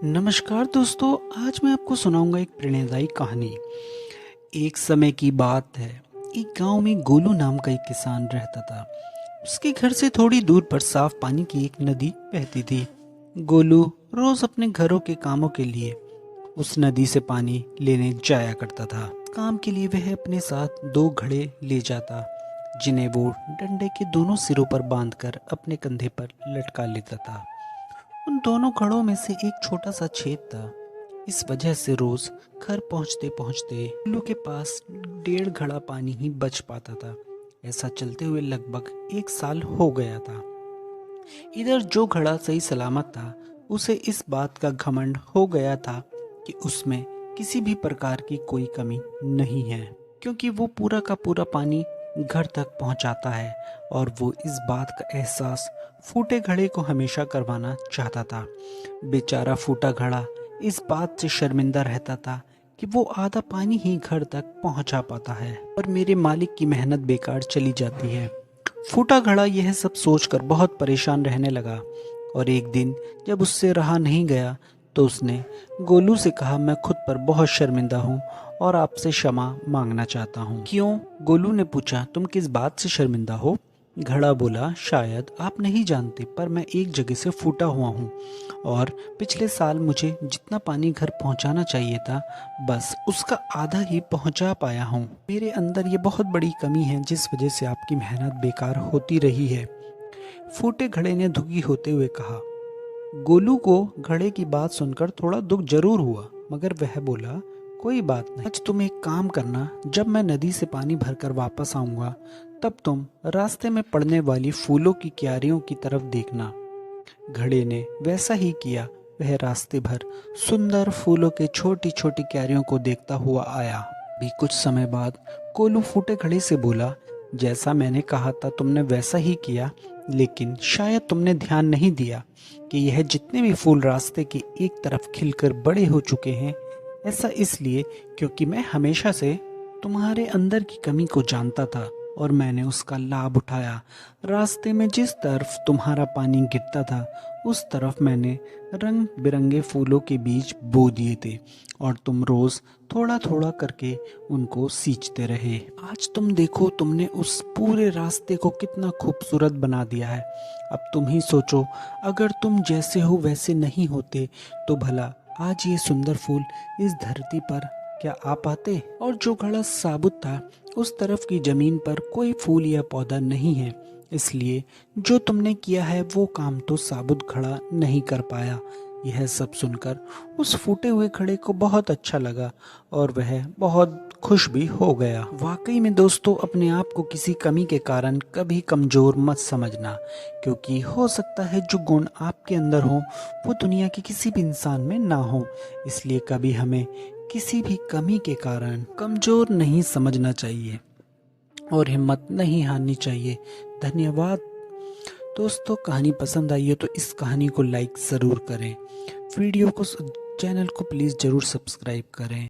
नमस्कार दोस्तों, आज मैं आपको सुनाऊंगा एक प्रेरणादायी कहानी। एक समय की बात है। एक गांव में गोलू नाम का एक किसान रहता था। उसके घर से थोड़ी दूर पर साफ पानी की एक नदी बहती थी। गोलू रोज अपने घरों के कामों के लिए उस नदी से पानी लेने जाया करता था। काम के लिए वह अपने साथ दो घड़े ले जाता, जिन्हें वो डंडे के दोनों सिरों पर बांधकर अपने कंधे पर लटका लेता था। उन दोनों घड़ों में से एक छोटा सा छेद था। इस वजह से रोज घर पहुंचते पहुंचते उल्लू के पास 1.5 घड़ा पानी ही बच पाता था। ऐसा चलते हुए लगभग 1 साल हो गया था। इधर जो घड़ा सही सलामत था, उसे इस बात का घमंड हो गया था कि उसमें किसी भी प्रकार की कोई कमी नहीं है, क्योंकि वो पूरा का पूरा पानी घर तक पहुंचाता है। और वो इस बात का एहसास फूटे घड़े को हमेशा करवाना चाहता था। बेचारा फूटा घड़ा इस बात से शर्मिंदा रहता था कि वो आधा पानी ही घर तक पहुंचा पाता है और मेरे मालिक की मेहनत बेकार चली जाती है। फूटा घड़ा यह सब सोचकर बहुत परेशान रहने लगा। और एक दिन जब उससे रहा नहीं गया, तो उसने गोलू से कहा, मैं खुद पर बहुत शर्मिंदा हूँ और आपसे क्षमा मांगना चाहता हूँ। क्यों? गोलू ने पूछा, तुम किस बात से शर्मिंदा हो? घड़ा बोला, शायद आप नहीं जानते, पर मैं एक जगह से फूटा हुआ हूँ और पिछले साल मुझे जितना पानी घर पहुँचाना चाहिए था, बस उसका आधा ही पहुँचा पाया हूँ। मेरे अंदर ये बहुत बड़ी कमी है, जिस वजह से आपकी मेहनत बेकार होती रही है। फूटे घड़े ने दुखी होते हुए कहा। गोलू को घड़े की बात सुनकर थोड़ा दुख जरूर हुआ, मगर वह बोला, कोई बात नहीं। आज तुम एक काम करना, जब मैं नदी से पानी भरकर वापस आऊंगा, तब तुम रास्ते में पड़ने वाली फूलों की क्यारियों की तरफ देखना। घड़े ने वैसा ही किया। वह रास्ते भर सुंदर फूलों के छोटी छोटी क्यारियों को देखता हुआ आया। भी कुछ समय बाद गोलू फूटे घड़े से बोला, जैसा मैंने कहा था तुमने वैसा ही किया, लेकिन शायद तुमने ध्यान नहीं दिया कि यह जितने भी फूल रास्ते के एक तरफ खिलकर बड़े हो चुके हैं। ऐसा इसलिए क्योंकि मैं हमेशा से तुम्हारे अंदर की कमी को जानता था और मैंने उसका लाभ उठाया। रास्ते में जिस तरफ तुम्हारा पानी गिरता था, उस तरफ मैंने रंग बिरंगे फूलों के बीज बो दिए थे और तुम रोज थोड़ा थोड़ा करके उनको सींचते रहे। आज तुम देखो, तुमने उस पूरे रास्ते को कितना खूबसूरत बना दिया है। अब तुम ही सोचो, अगर तुम जैसे हो वैसे नहीं होते, तो भला आज ये सुंदर फूल इस धरती पर क्या आ पाते? और जो घड़ा साबुत था, उस तरफ की जमीन पर कोई फूल या पौधा नहीं है। इसलिए जो तुमने किया है वो काम तो साबुत घड़ा नहीं कर पाया। यह सब सुनकर उस फूटे हुए घड़े को बहुत अच्छा लगा और वह बहुत खुश भी हो गया। वाकई में दोस्तों, अपने आप को किसी कमी के कारण कभी कमजोर मत समझना, क्योंकि हो सकता है जो गुण आपके अंदर हो वो दुनिया के किसी भी इंसान में ना हो। इसलिए कभी हमें किसी भी कमी के कारण कमजोर नहीं समझना चाहिए और हिम्मत नहीं हारनी चाहिए। धन्यवाद दोस्तों। कहानी पसंद आई हो तो इस कहानी को लाइक ज़रूर करें। वीडियो को, चैनल को प्लीज़ ज़रूर सब्सक्राइब करें।